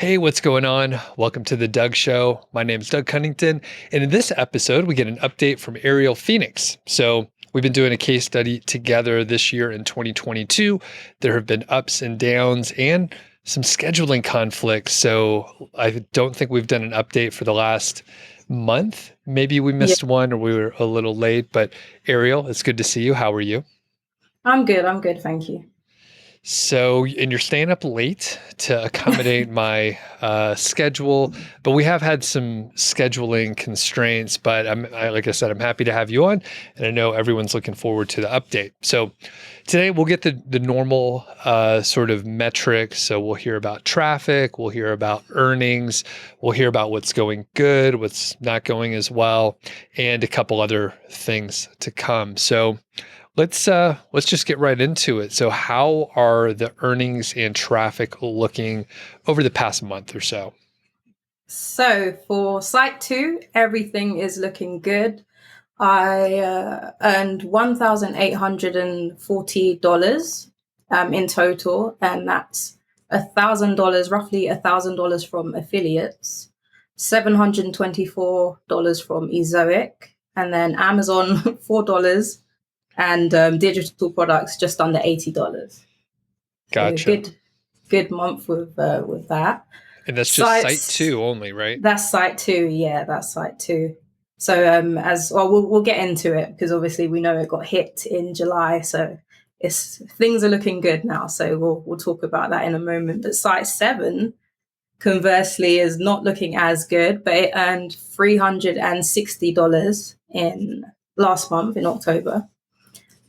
Hey, what's going on? Welcome to the Doug.Show. My name is Doug Cunnington, and in this episode, we get an update from Arielle Phoenix. So, we've been doing a case study together this year in 2022. There have been ups and downs and some scheduling conflicts. So, I don't think we've done an update for the last month. Maybe we Yeah, missed one or we were a little late, but Arielle, it's good to see you. How are you? I'm good. I'm good. Thank you. So, and you're staying up late to accommodate my schedule, but we have had some scheduling constraints. But like I said, I'm happy to have you on, and I know everyone's looking forward to the update. So, today we'll get the normal sort of metrics. So, we'll hear about traffic, we'll hear about earnings, we'll hear about what's going good, what's not going as well, and a couple other things to come. So, let's just get right into it. So how are the earnings and traffic looking over the past month or so? So for site two, everything is looking good. I earned $1,840 in total, and that's $1,000, roughly $1,000 from affiliates, $724 from Ezoic, and then Amazon $4, and digital products just under $80. So Gotcha. good month with that. And that's just site Sites, two only, right? that's site two. Yeah, that's site two. So as well, we'll get into it because obviously we know it got hit in July, so it's things are looking good now. So we'll talk about that in a moment. But site seven, conversely, is not looking as good, but it earned $360 in last month in October,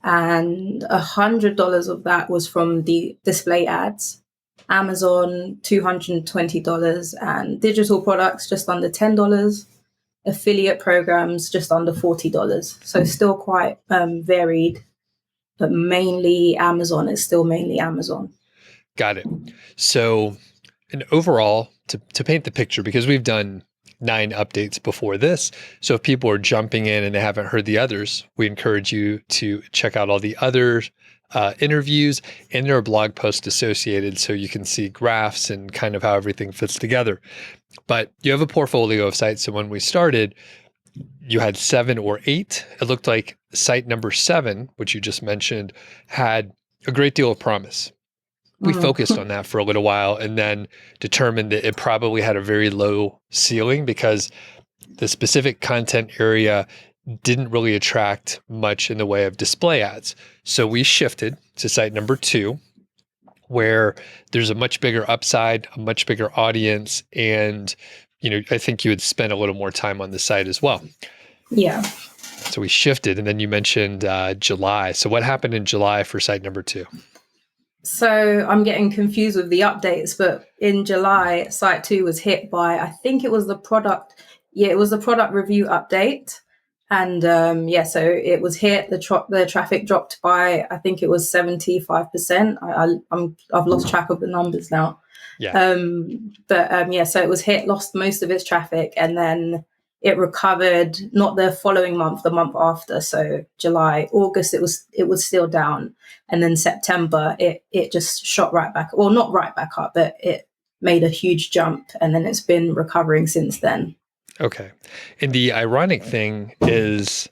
and $100 of that was from the display ads. Amazon $220, and digital products just under $10. Affiliate programs just under $40. So still quite varied, but mainly Amazon. It's still mainly Amazon. Got it. So, and overall, to paint the picture, because we've done 9 updates before this. So if people are jumping in and they haven't heard the others, we encourage you to check out all the other interviews, and there are blog posts associated so you can see graphs and kind of how everything fits together. But you have a portfolio of sites. So when we started, you had 7 or 8. It looked like site number 7, which you just mentioned, had a great deal of promise. We focused Mm. on that for a little while and then determined that it probably had a very low ceiling because the specific content area didn't really attract much in the way of display ads. So we shifted to site number 2, where there's a much bigger upside, a much bigger audience, and I think you would spend a little more time on the site as well. Yeah. So we shifted, and then you mentioned July. So what happened in July for site number 2? So I'm getting confused with the updates, but in July, site two was hit by, I think it was the product. Yeah, it was the product review update. And yeah, so it was hit. The traffic dropped by, I think it was 75%. I've lost track of the numbers now. Yeah. But yeah, so it was hit, lost most of its traffic, and then it recovered not the following month, the month after. So July, August, it was still down, and then September, it just shot right back. Well, not right back up, but it made a huge jump, and then it's been recovering since then. Okay. And the ironic thing is,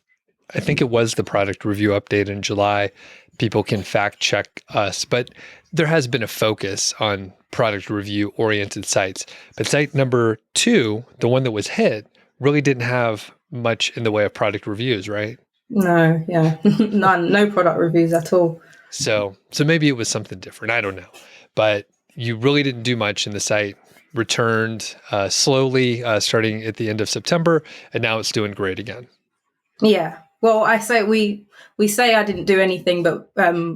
I think it was the product review update in July. People can fact check us, but there has been a focus on product review oriented sites. But site number 2, the one that was hit, really didn't have much in the way of product reviews, right? No, yeah, none, no product reviews at all. So maybe it was something different. I don't know. But you really didn't do much, and the site returned slowly starting at the end of September, and now it's doing great again. Yeah. Well, I say we say I didn't do anything, but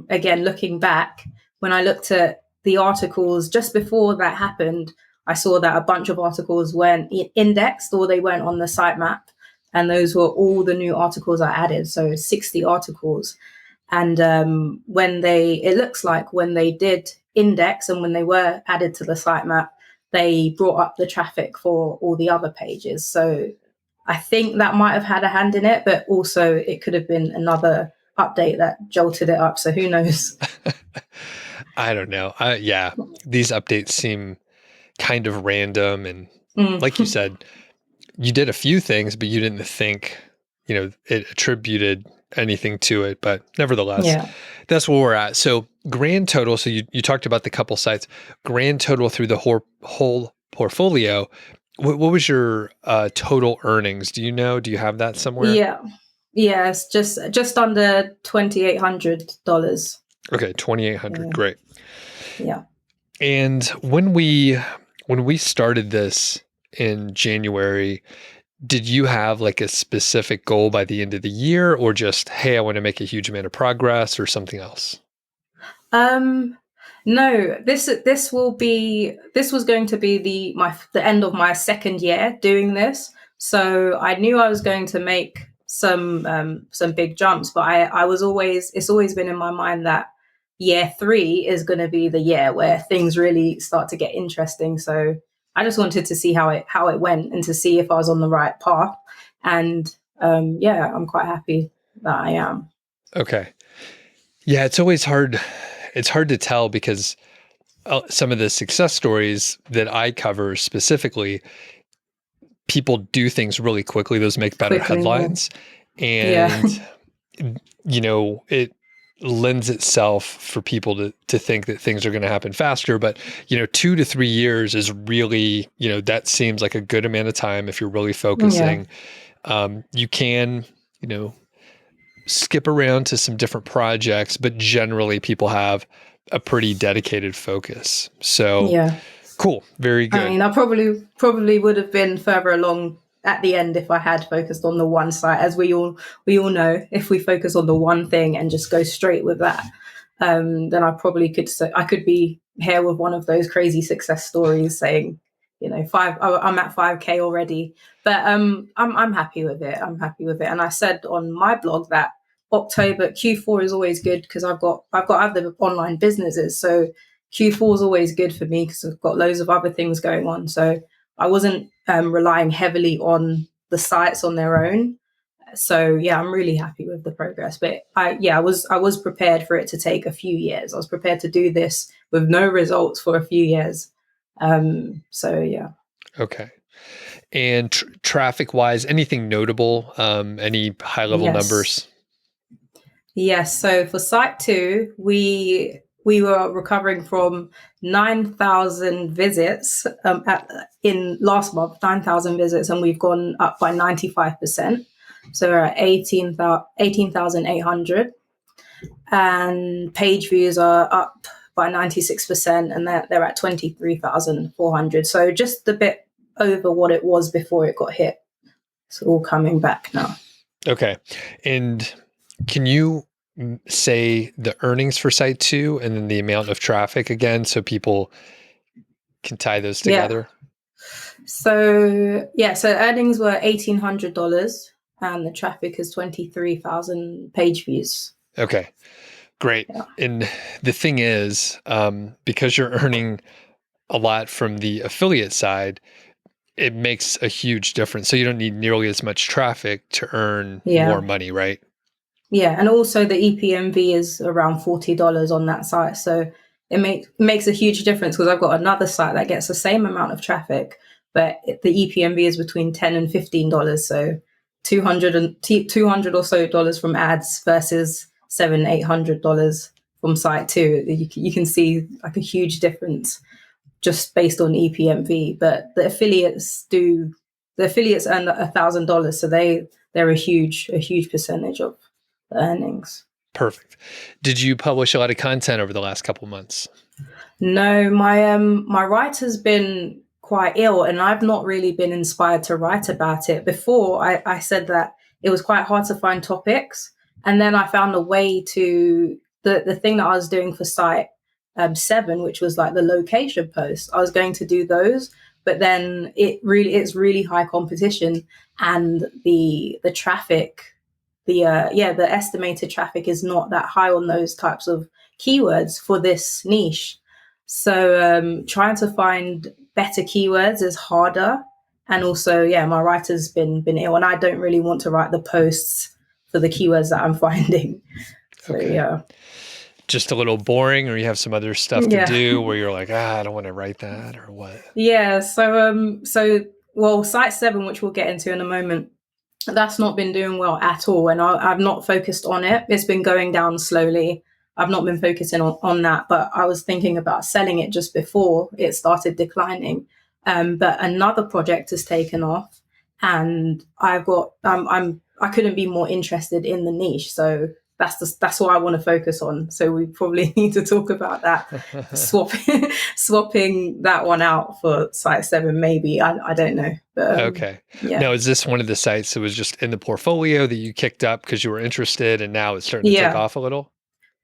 again, looking back, when I looked at the articles just before that happened, I saw that a bunch of articles weren't indexed or they weren't on the sitemap, and those were all the new articles I added. So 60 articles, and it looks like when they did index and when they were added to the sitemap, they brought up the traffic for all the other pages. So I think that might have had a hand in it, but also it could have been another update that jolted it up. So who knows? I don't know. Yeah, these updates seem kind of random. And like you Mm. said, you did a few things, but you didn't think, it attributed anything to it. But nevertheless, Yeah. that's where we're at. So grand total. So you talked about the couple sites, grand total through the whole portfolio. What was your total earnings? Do you know? Do you have that somewhere? Yeah. Yeah. It's just under $2,800. Okay, 2,800. Yeah. Great. Yeah. And when we started this in January, did you have like a specific goal by the end of the year, or just, hey, I want to make a huge amount of progress, or something else? Um, no, this was going to be the end of my second year doing this. So I knew I was going to make some big jumps, but it's always been in my mind that year three is going to be the year where things really start to get interesting. So I just wanted to see how it went and to see if I was on the right path. And yeah, I'm quite happy that I am. Okay. Yeah, it's always hard. It's hard to tell because some of the success stories that I cover specifically, people do things really quickly. Those make better Quickly, headlines. yeah. And, it lends itself for people to think that things are going to happen faster. But, 2 to 3 years is really, that seems like a good amount of time if you're really Yeah. focusing. You can, skip around to some different projects, but generally people have a pretty dedicated focus. So Yeah. cool. Very I good. mean, I probably would have been further along at the end if I had focused on the one site. As we all know, if we focus on the one thing and just go straight with that, then I probably could I could be here with one of those crazy success stories saying, I'm at 5K already. But I'm happy with it. I'm happy with it. And I said on my blog that October Q4 is always good because I've got other online businesses. So Q4 is always good for me because I've got loads of other things going on. So I wasn't relying heavily on the sites on their own. So yeah, I'm really happy with the progress. But I was prepared for it to take a few years. I was prepared to do this with no results for a few years. So yeah. Okay. And traffic wise, anything notable? Any high level Yes. numbers? Yes. So for site two, we were recovering from 9,000 visits in last month, 9,000 visits, and we've gone up by 95%. So we're at 18,800, and page views are up by 96%, and they're at 23,400. So just a bit over what it was before it got hit. It's all coming back now. Okay. And can you say the earnings for site two and then the amount of traffic again so people can tie those Yeah. together? So earnings were $1,800, and the traffic is 23,000 page views. Okay. Great. Yeah. And the thing is, because you're earning a lot from the affiliate side, it makes a huge difference. So you don't need nearly as much traffic to earn more Yeah. money, right? Yeah. And also the EPMV is around $40 on that site. So it makes a huge difference because I've got another site that gets the same amount of traffic, but the EPMV is between $10 and $15. So 200 or so dollars from ads versus $700-800 from site two. You can see like a huge difference just based on EPMV. But the affiliates earn $1,000, so they're a huge percentage of the earnings. Perfect. Did you publish a lot of content over the last couple months? No, my writer's been quite ill, and I've not really been inspired to write about it. Before I said that it was quite hard to find topics, and then I found a way to the thing that I was doing for site 7, which was like the location posts. I was going to do those, but then it's really high competition, and the traffic, the estimated traffic is not that high on those types of keywords for this niche. So trying to find better keywords is harder. And also, yeah, my writer's been ill, and I don't really want to write the posts for the keywords that I'm finding. So Okay. yeah. just a little boring, or you have some other stuff to Yeah. do where you're like, I don't want to write that, or what? Yeah. Well, Site 7, which we'll get into in a moment, that's not been doing well at all. And I've not focused on it. It's been going down slowly. I've not been focusing on that, but I was thinking about selling it just before it started declining. But another project has taken off, and I've got I couldn't be more interested in the niche. So that's what I want to focus on. So we probably need to talk about that, swapping that one out for Site 7. Maybe I don't know. But, Okay. yeah. Now, is this one of the sites that was just in the portfolio that you kicked up because you were interested, and now it's starting to take Yeah. off a little?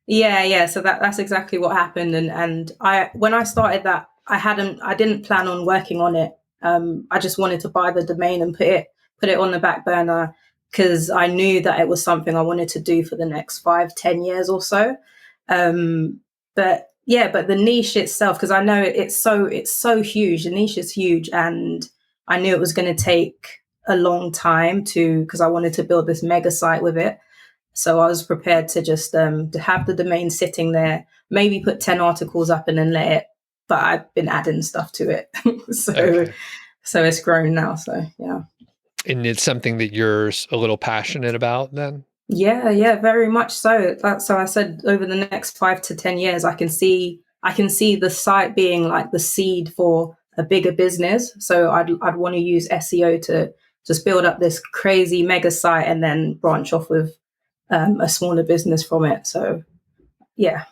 Yeah. So that's exactly what happened. And when I started that, I didn't plan on working on it. I just wanted to buy the domain and put it on the back burner, because I knew that it was something I wanted to do for the next 5-10 years or so. But the niche itself, because I know it's so huge. The niche is huge, and I knew it was going to take a long time because I wanted to build this mega site with it. So I was prepared to just to have the domain sitting there, maybe put 10 articles up and then let it. But I've been adding stuff to it, so it's grown now. So yeah. And it's something that you're a little passionate about then? Yeah, very much so. So I said over the next 5 to 10 years, I can see the site being like the seed for a bigger business. So I'd want to use SEO to just build up this crazy mega site and then branch off with a smaller business from it. So yeah,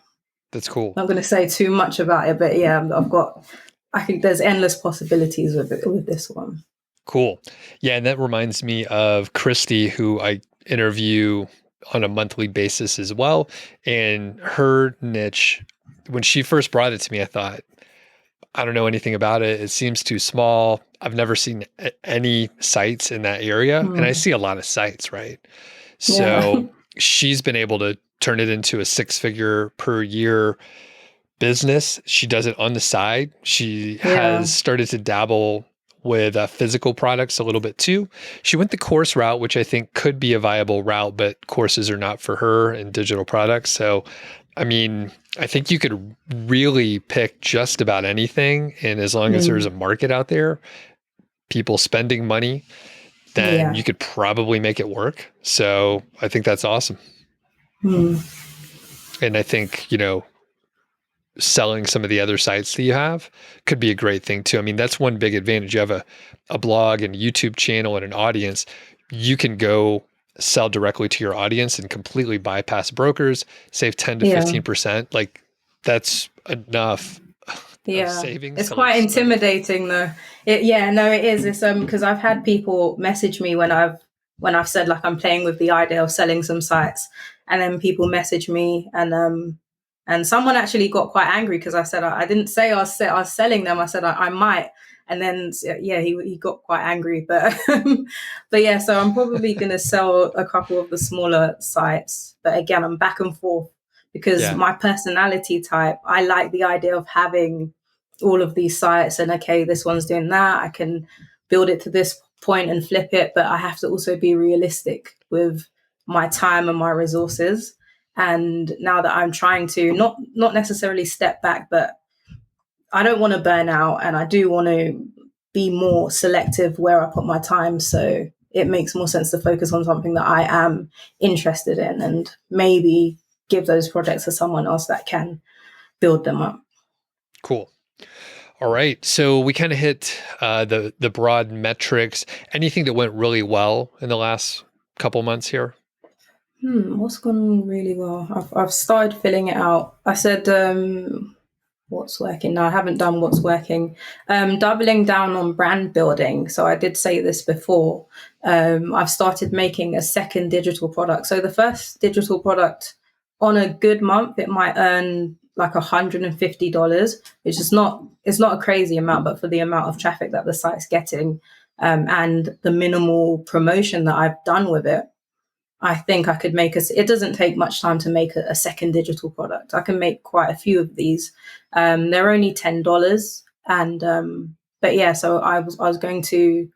That's cool. I'm not going to say too much about it, but yeah, I think there's endless possibilities with this one. Cool. Yeah, and that reminds me of Christy, who I interview on a monthly basis as well. And her niche, when she first brought it to me, I thought, I don't know anything about it. It seems too small. I've never seen any sites in that area. And I see a lot of sites, right? So she's been able to turn it into a 6-figure per year business. She does it on the side. She has started to dabble with physical products a little bit too. She went the course route, which I think could be a viable route, but courses are not for her in digital products. So, I mean, I think you could really pick just about anything. And as long as there's a market out there, people spending money, then you could probably make it work. So I think that's awesome. And I think, selling some of the other sites that you have could be a great thing too. I mean, that's one big advantage. You have a blog and a YouTube channel and an audience. You can go sell directly to your audience and completely bypass brokers, save 10 to 15%. Like, that's enough of savings. It's quite intimidating though. It is. It's because I've had people message me when I've said like I'm playing with the idea of selling some sites, and then people message me and someone actually got quite angry because I said I didn't say I was selling them. I said I might, and then he got quite angry. But so I'm probably going to sell a couple of the smaller sites. But again, I'm back and forth because my personality type, I like the idea of having all of these sites and okay, this one's doing that. I can build it to this point and flip it, but I have to also be realistic with my time and my resources. And now that I'm trying to not necessarily step back, but I don't want to burn out, and I do want to be more selective where I put my time. So it makes more sense to focus on something that I am interested in and maybe give those projects to someone else that can build them up. Cool. All right. So we kind of hit the broad metrics. Anything that went really well in the last couple months here? What's gone really well? I've started filling it out. I said, what's working? No, I haven't done what's working. Doubling down on brand building. So I did say this before. I've started making a second digital product. So the first digital product, on a good month, it might earn like $150, which is it's not a crazy amount, but for the amount of traffic that the site's getting and the minimal promotion that I've done with it, I think I could make it doesn't take much time to make a second digital product. I can make quite a few of these. They're only $10. And, so I was going to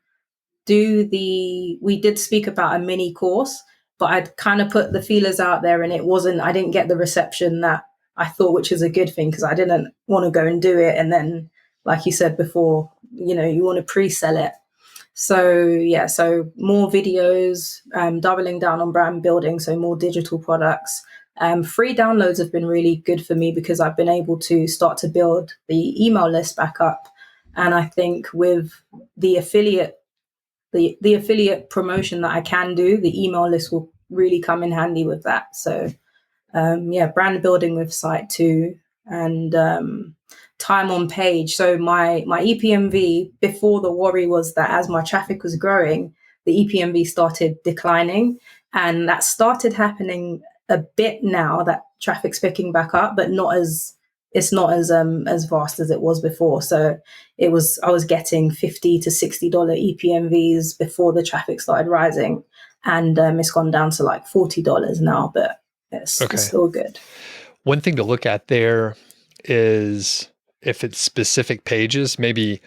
we did speak about a mini course, but I'd kind of put the feelers out there and I didn't get the reception that I thought, which is a good thing because I didn't want to go and do it. And then, like you said before, you know, you want to pre-sell it. So yeah, so more videos, doubling down on brand building, so more digital products. Free downloads have been really good for me because I've been able to start to build the email list back up. And I think with the affiliate promotion that I can do, the email list will really come in handy with that. So yeah, brand building with site too, and time on page. So my EPMV before the worry was that as my traffic was growing, the EPMV started declining, and that started happening a bit now that traffic's picking back up, but it's not as vast as it was before. So I was getting $50 to $60 EPMVs before the traffic started rising, and it's gone down to like $40 now, but it's still good. One thing to look at there is if it's specific pages, maybe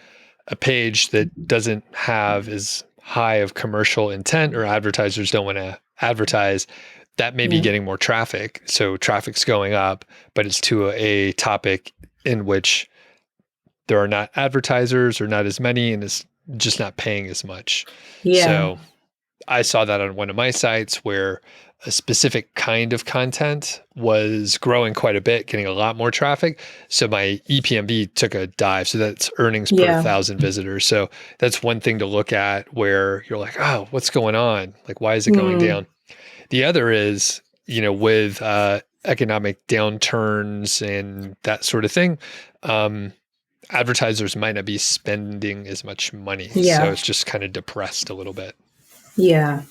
a page that doesn't have as high of commercial intent or advertisers don't want to advertise, that may be getting more traffic. So traffic's going up, but it's to a topic in which there are not advertisers or not as many, and it's just not paying as much. Yeah. So I saw that on one of my sites where a specific kind of content was growing quite a bit, getting a lot more traffic. So my EPMV took a dive. So that's earnings per 1,000 visitors. So that's one thing to look at where you're like, oh, what's going on? Like, why is it going down? The other is, you know, with economic downturns and that sort of thing, advertisers might not be spending as much money. Yeah. So it's just kind of depressed a little bit. Yeah.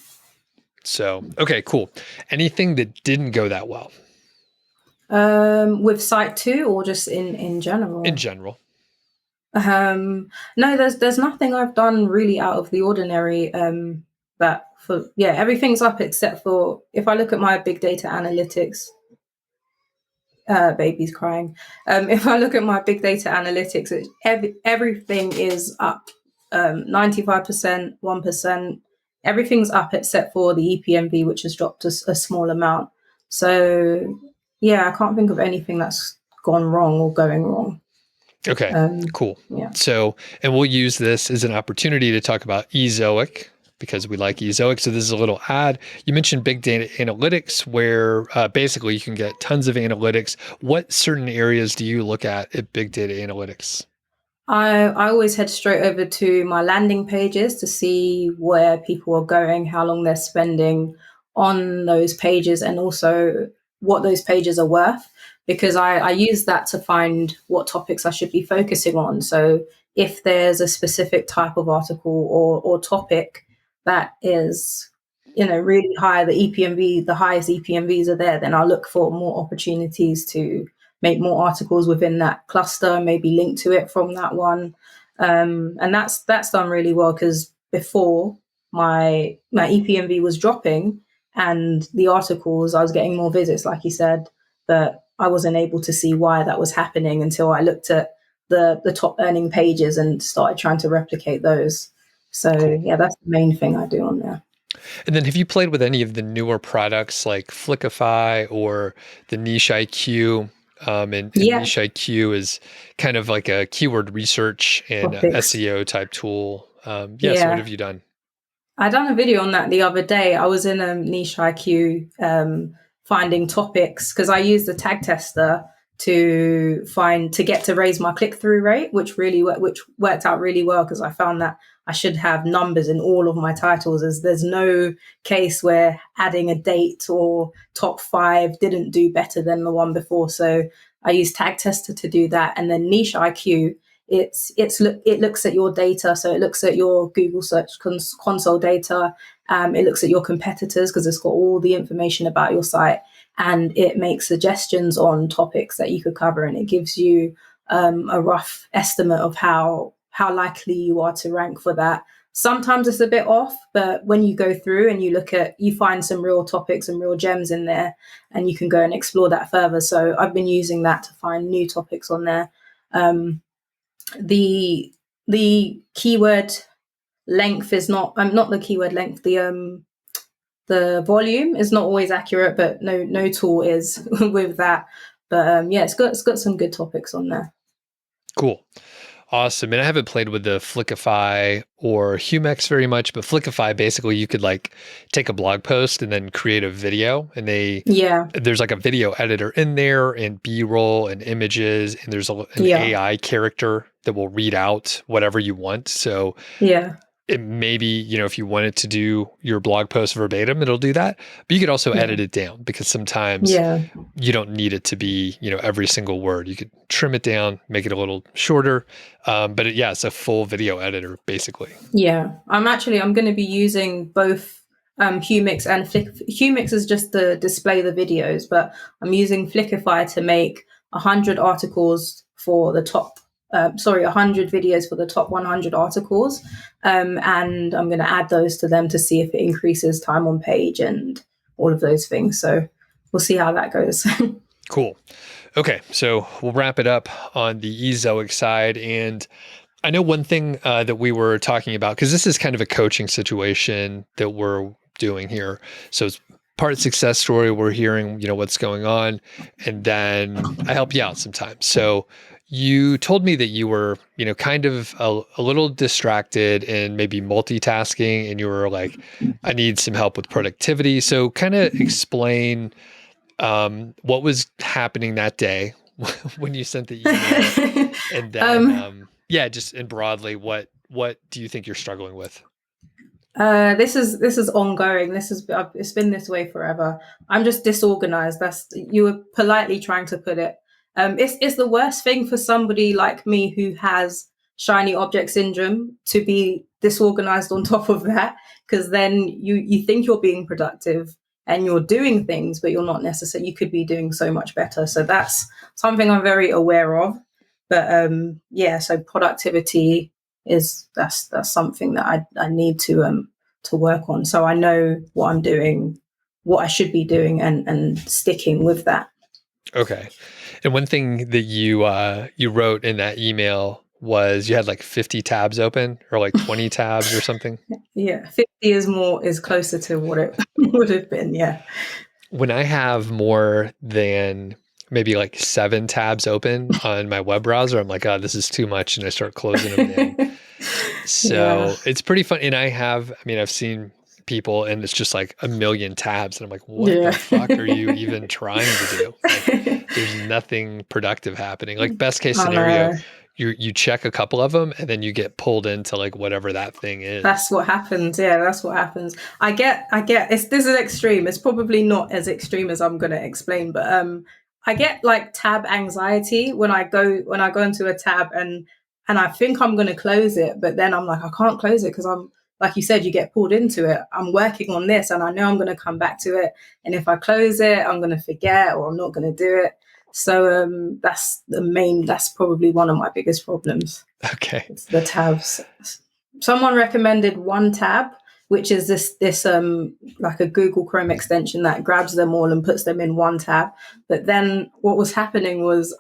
So, okay, cool. Anything that didn't go that well? With site 2 or just in general? In general. No, there's nothing I've done really out of the ordinary. Everything's up except for if I look at my big data analytics. Baby's crying. If I look at my big data analytics, everything is up. 95%, 1%. Everything's up except for the EPMV, which has dropped a small amount. So yeah, I can't think of anything that's gone wrong or going wrong. Okay, cool. Yeah. So, and we'll use this as an opportunity to talk about Ezoic because we like Ezoic. So this is a little ad. You mentioned big data analytics where basically you can get tons of analytics. What certain areas do you look at big data analytics? I always head straight over to my landing pages to see where people are going, how long they're spending on those pages, and also what those pages are worth, because I use that to find what topics I should be focusing on. So if there's a specific type of article or topic that is, you know, really high, the highest EPMVs are there, then I'll look for more opportunities to make more articles within that cluster, maybe link to it from that one. And that's done really well because before my EPMV was dropping and the articles, I was getting more visits, like you said, but I wasn't able to see why that was happening until I looked at the top earning pages and started trying to replicate those. So cool. Yeah, that's the main thing I do on there. And then have you played with any of the newer products like Flickify or the Niche IQ? And Niche IQ is kind of like a keyword research and SEO type tool. So what have you done? I done a video on that the other day. I was in a Niche IQ finding topics because I used the tag tester to raise my click-through rate, which worked out really well because I found that I should have numbers in all of my titles, as there's no case where adding a date or top 5 didn't do better than the one before. So I use tag tester to do that. And then Niche IQ, it looks at your data. So it looks at your Google Search Console data. It looks at your competitors because it's got all the information about your site, and it makes suggestions on topics that you could cover. And it gives you a rough estimate of how likely you are to rank for that. Sometimes it's a bit off, but when you go through and you find some real topics and real gems in there, and you can go and explore that further. So I've been using that to find new topics on there. The keyword length is not the keyword length. The volume is not always accurate, but no tool is with that. But yeah, it's got some good topics on there. Cool. Awesome. And I haven't played with the Flickify or Humex very much, but Flickify, basically you could like take a blog post and then create a video, and Yeah, there's like a video editor in there and B-roll and images, and there's an yeah, AI character that will read out whatever you want. So yeah, it maybe, if you wanted to do your blog post verbatim, it'll do that. But you could also yeah, edit it down, because sometimes yeah. you don't need it to be, every single word. You could trim it down, make it a little shorter. But it's a full video editor, basically. Yeah, I'm going to be using both Humix and Humix is just to display the videos, but I'm using Flickify to make 100 articles for the top. 100 videos for the top 100 articles, and I'm going to add those to them to see if it increases time on page and all of those things. So we'll see how that goes. Cool. Okay, so we'll wrap it up on the Ezoic side. And I know one thing that we were talking about, because this is kind of a coaching situation that we're doing here. So it's part success story. We're hearing, what's going on, and then I help you out sometimes. So you told me that you were, kind of a little distracted and maybe multitasking, and you were like, I need some help with productivity. So kind of explain what was happening that day when you sent the email, and then just in broadly, what do you think you're struggling with? This is ongoing. It's been this way forever. I'm just disorganized. You were politely trying to put it. It's the worst thing for somebody like me who has shiny object syndrome to be disorganized on top of that, because then you think you're being productive and you're doing things, but you're not necessarily. You could be doing so much better. So that's something I'm very aware of. But so productivity that's something that I need to work on. So I know what I'm doing, what I should be doing, and sticking with that. Okay. And one thing that you wrote in that email was you had like 50 tabs open, or like 20 tabs or something. Yeah, 50 is closer to what it would have been. Yeah. When I have more than maybe like 7 tabs open on my web browser, I'm like, oh, this is too much, and I start closing them down. So It's pretty fun. And I've seen people, and it's just like a million tabs, and I'm like, what the fuck are you even trying to do? Like, there's nothing productive happening. Like, best case scenario, you check a couple of them, and then you get pulled into like whatever that thing is. That's what happens. Yeah, that's what happens. I get this is extreme. It's probably not as extreme as I'm going to explain, but I get like tab anxiety when I go into a tab and I think I'm going to close it, but then I'm like, I can't close it because I'm, like you said, you get pulled into it. I'm working on this and I know I'm going to come back to it. And if I close it, I'm going to forget, or I'm not going to do it. So that's probably one of my biggest problems. Okay. It's the tabs. Someone recommended one tab, which is this like a Google Chrome extension that grabs them all and puts them in one tab. But then what was happening was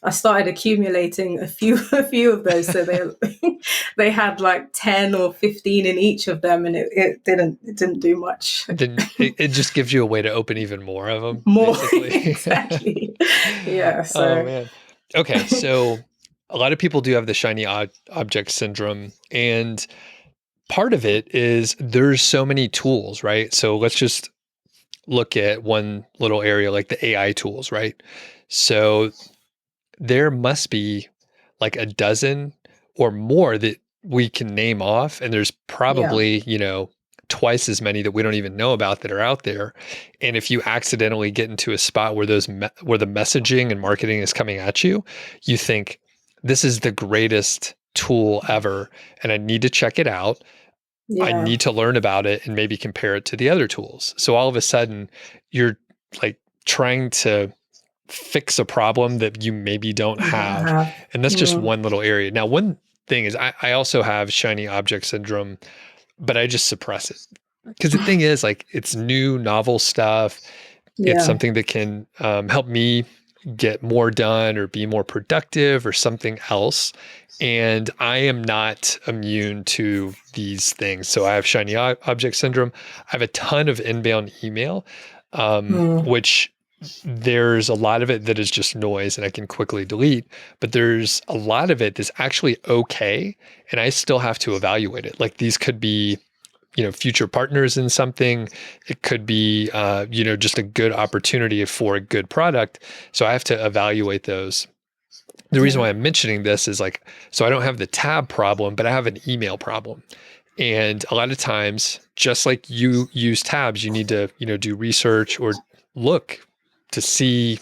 I started accumulating a few of those, so they had like 10 or 15 in each of them, and it didn't do much. It just gives you a way to open even more of them. More exactly. Yeah. So. Oh man. Okay, so a lot of people do have the shiny object syndrome, and part of it is there's so many tools, right? So let's just look at one little area, like the AI tools, right? So there must be like a dozen or more that we can name off. And there's probably, twice as many that we don't even know about that are out there. And if you accidentally get into a spot where where the messaging and marketing is coming at you, you think, this is the greatest tool ever, and I need to check it out. Yeah. I need to learn about it and maybe compare it to the other tools. So all of a sudden you're like trying to fix a problem that you maybe don't have. And that's just one little area. Now, one thing is I also have shiny object syndrome, but I just suppress it. Because the thing is, like, it's new, novel stuff. Yeah. It's something that can help me get more done or be more productive or something else. And I am not immune to these things. So I have shiny object syndrome. I have a ton of inbound email, which there's a lot of it that is just noise and I can quickly delete, but there's a lot of it that's actually okay. And I still have to evaluate it. Like these could be, future partners in something. It could be, just a good opportunity for a good product. So I have to evaluate those. The reason why I'm mentioning this is like, so I don't have the tab problem, but I have an email problem. And a lot of times, just like you use tabs, you need to, do research or look to see,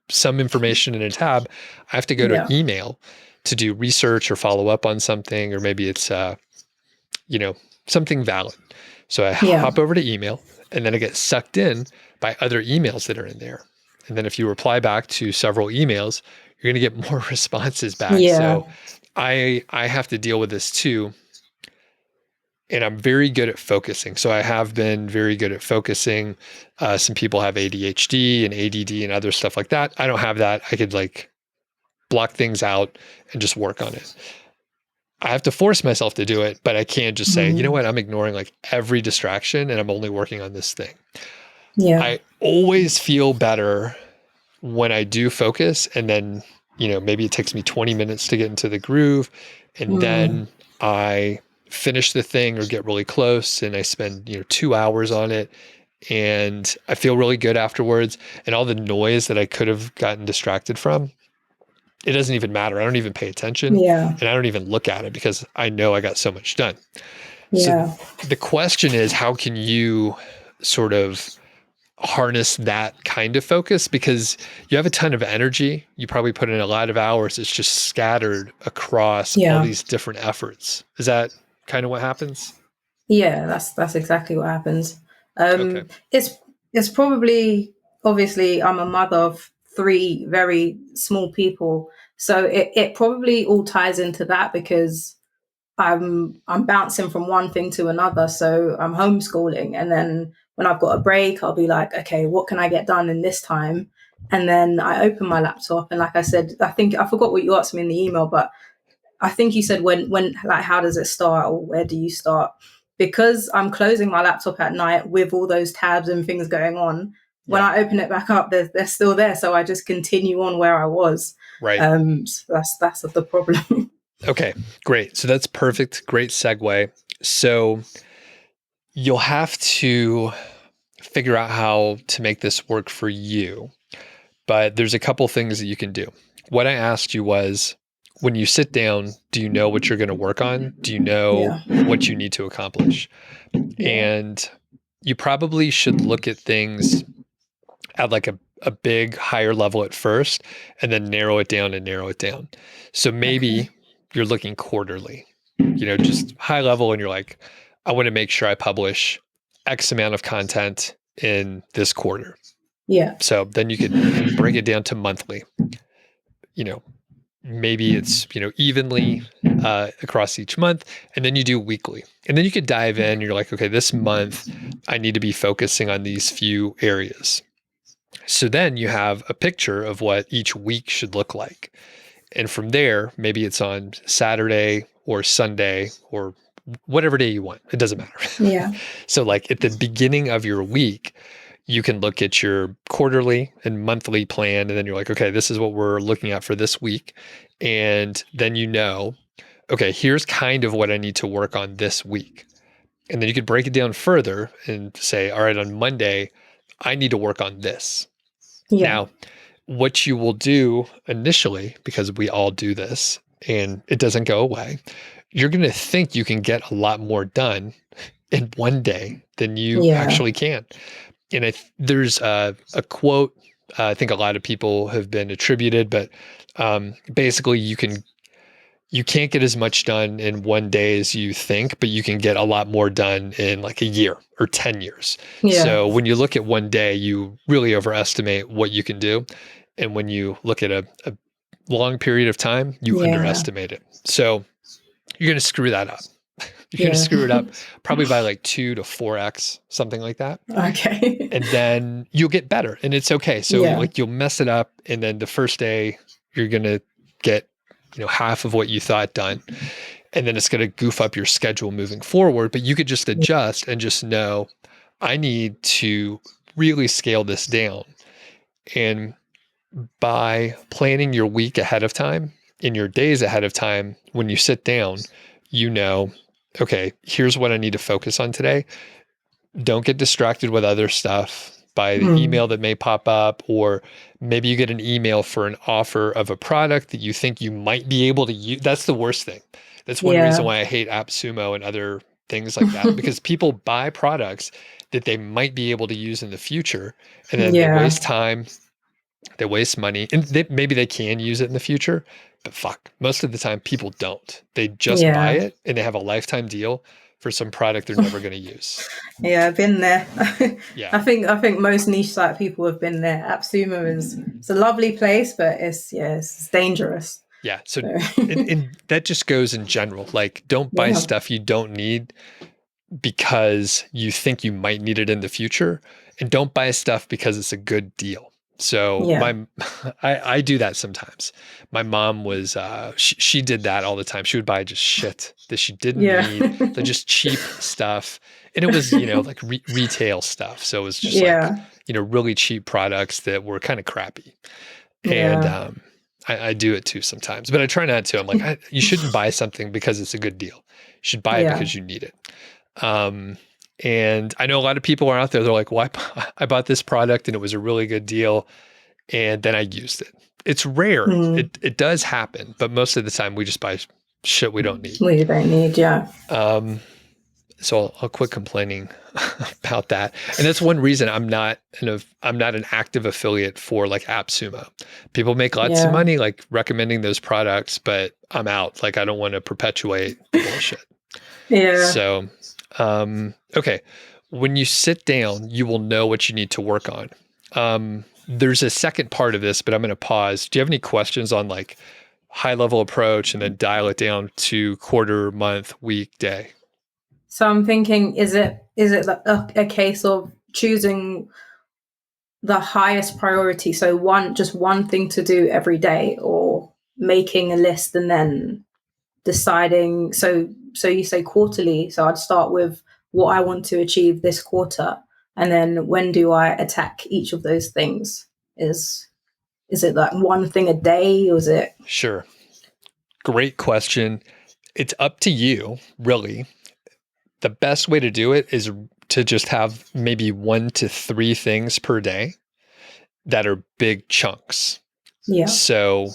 some information in a tab. I have to go to email to do research or follow up on something, or maybe it's, something valid. So I hop over to email and then I get sucked in by other emails that are in there. And then if you reply back to several emails, you're going to get more responses back. Yeah. So I have to deal with this too. And I'm very good at focusing. So I have been very good at focusing. Some people have ADHD and ADD and other stuff like that. I don't have that. I could like block things out and just work on it. I have to force myself to do it, but I can't just say, you know what, I'm ignoring like every distraction and I'm only working on this thing. Yeah. I always feel better when I do focus, and then, maybe it takes me 20 minutes to get into the groove, and then I finish the thing or get really close and I spend, 2 hours on it and I feel really good afterwards. And all the noise that I could have gotten distracted from, it doesn't even matter. I don't even pay attention and I don't even look at it because I know I got so much done. So the question is, how can you sort of harness that kind of focus? Because you have a ton of energy. You probably put in a lot of hours. It's just scattered across all these different efforts. Is that kind of what happens? Yeah, that's exactly what happens. Okay. It's probably, obviously, I'm a mother of 3 very small people, so it probably all ties into that, because I'm bouncing from one thing to another. So I'm homeschooling, and then when I've got a break, I'll be like, okay, what can I get done in this time? And then I open my laptop, and like I said, I think I forgot what you asked me in the email, but I think you said when like, how does it start, or where do you start? Because I'm closing my laptop at night with all those tabs and things going on. When I open it back up, they're still there. So I just continue on where I was. Right. So that's the problem. Okay, great. So that's perfect. Great segue. So you'll have to figure out how to make this work for you, but there's a couple things that you can do. What I asked you was, when you sit down, do you know what you're going to work on? Do you know what you need to accomplish? And you probably should look at things at like a big higher level at first, and then narrow it down and narrow it down. So maybe you're looking quarterly, just high level, and you're like, I want to make sure I publish X amount of content in this quarter. Yeah. So then you could break it down to monthly. Maybe it's, evenly across each month, and then you do weekly. And then you could dive in, and you're like, okay, this month I need to be focusing on these few areas. So then you have a picture of what each week should look like. And from there, maybe it's on Saturday or Sunday or whatever day you want. It doesn't matter. Yeah. So like at the beginning of your week, you can look at your quarterly and monthly plan. And then you're like, okay, this is what we're looking at for this week. And then okay, here's kind of what I need to work on this week. And then you could break it down further and say, all right, on Monday, I need to work on this. Yeah. Now, what you will do initially, because we all do this and it doesn't go away, you're going to think you can get a lot more done in one day than you actually can. And there's a quote I think a lot of people have been attributed, but basically you can't get as much done in one day as you think, but you can get a lot more done in like a year or 10 years. Yeah. So when you look at one day, you really overestimate what you can do. And when you look at a long period of time, you underestimate it. So you're going to screw that up. You're going to screw it up probably by like 2 to 4x, something like that. Okay. And then you'll get better, and it's okay. So like you'll mess it up, and then the first day you're going to get half of what you thought done, and then it's going to goof up your schedule moving forward. But you could just adjust and just know, I need to really scale this down. And by planning your week ahead of time, in your days ahead of time, when you sit down, you know, okay, here's what I need to focus on today. Don't get distracted with other stuff by the email that may pop up, or maybe you get an email for an offer of a product that you think you might be able to use. That's the worst thing. That's one reason why I hate AppSumo and other things like that, because people buy products that they might be able to use in the future, and then they waste time, they waste money, and maybe they can use it in the future, but fuck, most of the time people don't. They just buy it and they have a lifetime deal for some product they're never going to use. Yeah, I've been there. Yeah. I think most niche site people have been there. AppSumo it's a lovely place, but it's dangerous. Yeah. So and that just goes in general. Like, don't buy stuff you don't need because you think you might need it in the future, and don't buy stuff because it's a good deal. So I do that sometimes. My mom was, she did that all the time. She would buy just shit that she didn't need, like just cheap stuff. And it was, like retail stuff. So it was just like, really cheap products that were kind of crappy. And I do it too sometimes, but I try not to. I'm like, you shouldn't buy something because it's a good deal. You should buy it because you need it. And I know a lot of people are out there, they're like, well, I bought this product and it was a really good deal, and then I used it. It's rare. It does happen, but most of the time we just buy shit we don't need. We don't need, So I'll quit complaining about that. And that's one reason I'm not an active affiliate for like AppSumo. People make lots of money like recommending those products, but I'm out. Like, I don't want to perpetuate the bullshit. So, okay. When you sit down, you will know what you need to work on. There's a second part of this, but I'm going to pause. Do you have any questions on like high level approach and then dial it down to quarter, month, week, day? So I'm thinking, is it a case of choosing the highest priority? So just one thing to do every day, or making a list and then deciding. So you say quarterly. So I'd start with what I want to achieve this quarter, and then when do I attack each of those things? Is it like one thing a day, or is it? Sure. Great question. It's up to you, really. The best way to do it is to just have maybe 1 to 3 things per day that are big chunks. Yeah. So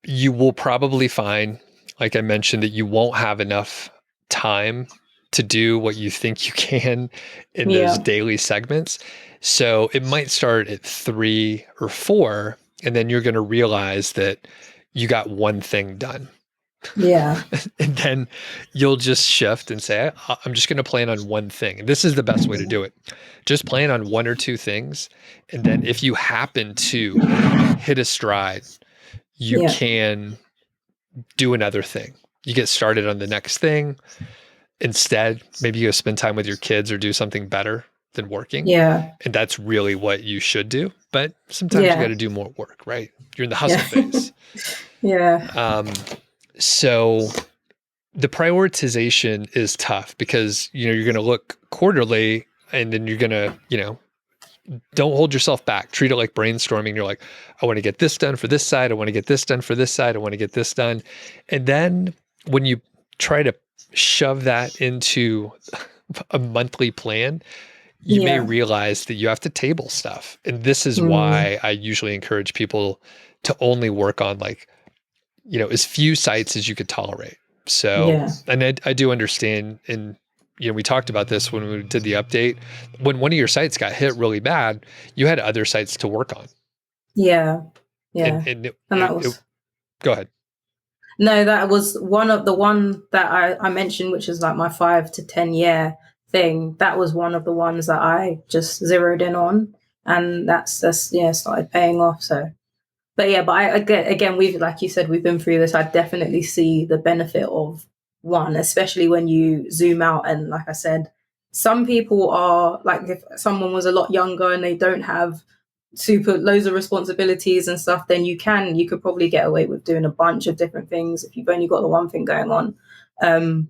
you will probably find, like I mentioned, that you won't have enough time to do what you think you can in those daily segments. So it might start at 3 or 4, and then you're going to realize that you got one thing done. Yeah. And then you'll just shift and say, I'm just going to plan on one thing. And this is the best way to do it. Just plan on 1 or 2 things. And then if you happen to hit a stride, you can do another thing. You get started on the next thing. Instead, maybe you go spend time with your kids or do something better than working. Yeah. And that's really what you should do. But sometimes you got to do more work, right? You're in the hustle phase. So the prioritization is tough because, you're going to look quarterly, and then you're going to, don't hold yourself back. Treat it like brainstorming. You're like, I want to get this done for this side. I want to get this done for this side. I want to get this done. And then when you try to shove that into a monthly plan, you may realize that you have to table stuff. And this is why I usually encourage people to only work on like, as few sites as you could tolerate. So, and I do understand, and we talked about this when we did the update. When one of your sites got hit really bad, you had other sites to work on. Yeah. And that was. Go ahead. No, that was one that I mentioned, which is like my 5 to 10 year thing. That was one of the ones that I just zeroed in on, and that's started paying off. So. But again, we've, like you said, we've been through this. I definitely see the benefit of one, especially when you zoom out. And like I said, some people are like, if someone was a lot younger and they don't have loads of responsibilities and stuff, then you could probably get away with doing a bunch of different things if you've only got the one thing going on.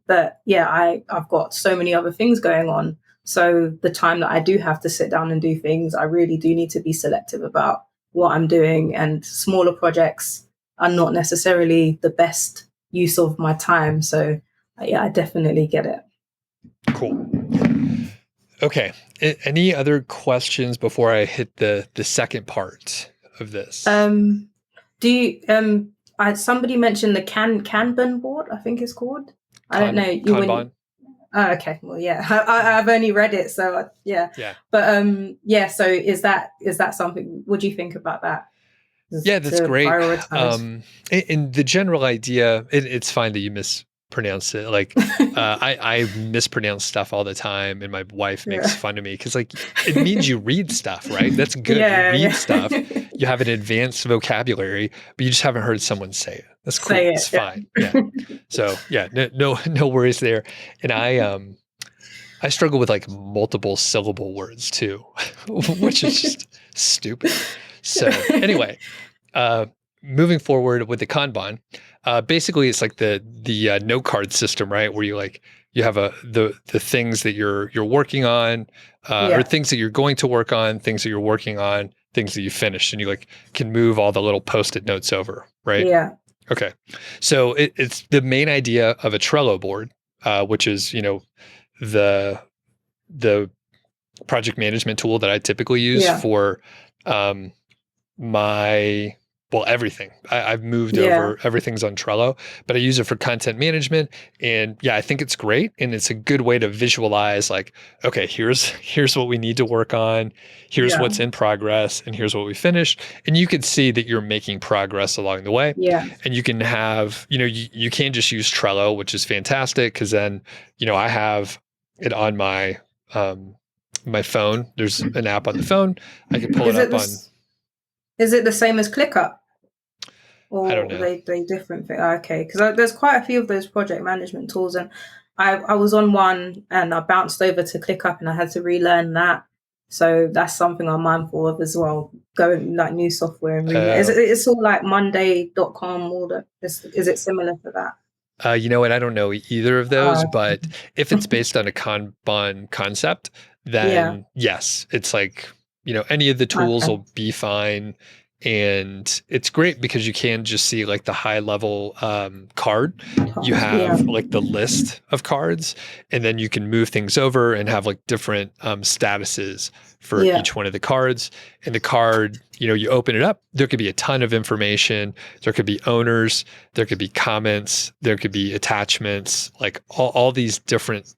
But yeah, I've got so many other things going on. So the time that I do have to sit down and do things, I really do need to be selective about what I'm doing. And smaller projects are not necessarily the best use of my time. So yeah, I definitely get it. Cool. Okay. Any other questions before I hit the second part of this? Do you somebody mentioned the Kanban board, I think it's called. I don't know. Kanban. Oh, okay. Well, yeah, I've only read it, so yeah. Yeah. But yeah. So is that something? What do you think about that? Yeah, that's great. Prioritize. And the general idea, it's fine that you mispronounce it. Like, I mispronounce stuff all the time, and my wife makes fun of me because, like, it means you read stuff, right? That's good. Yeah, you read stuff. You have an advanced vocabulary, but you just haven't heard someone say it. That's cool. It's fine. Yeah. So yeah, no worries there. And I struggle with like multiple syllable words too, which is just stupid. So anyway, moving forward with the Kanban, basically it's like the note card system, right? Where you have the things that you're working on, or things that you're going to work on, things that you're working on, things that you finished, and you like can move all the little Post-it notes over, right? Yeah. Okay. So it's the main idea of a Trello board, which is, the project management tool that I typically use for everything. I've moved over, everything's on Trello, but I use it for content management. And yeah, I think it's great. And it's a good way to visualize like, okay, here's what we need to work on. Here's what's in progress, and here's what we finished. And you can see that you're making progress along the way. Yeah. And you can have, you can just use Trello, which is fantastic. Cause then, I have it on my, my phone. There's an app on the phone. I can pull it up on. Is it the same as ClickUp? Or I don't know. They different thing? Okay, because there's quite a few of those project management tools, and I was on one and I bounced over to ClickUp and I had to relearn that. So that's something I'm mindful of as well. Going like new software and relearn. It's all like Monday.com. Is it similar to that? You know what? I don't know either of those, but if it's based on a Kanban concept, then yes, it's like, any of the tools will be fine. And it's great because you can just see like the high level card. You have like the list of cards, and then you can move things over and have like different statuses for each one of the cards. And the card, you open it up, there could be a ton of information. There could be owners, there could be comments, there could be attachments, like all these different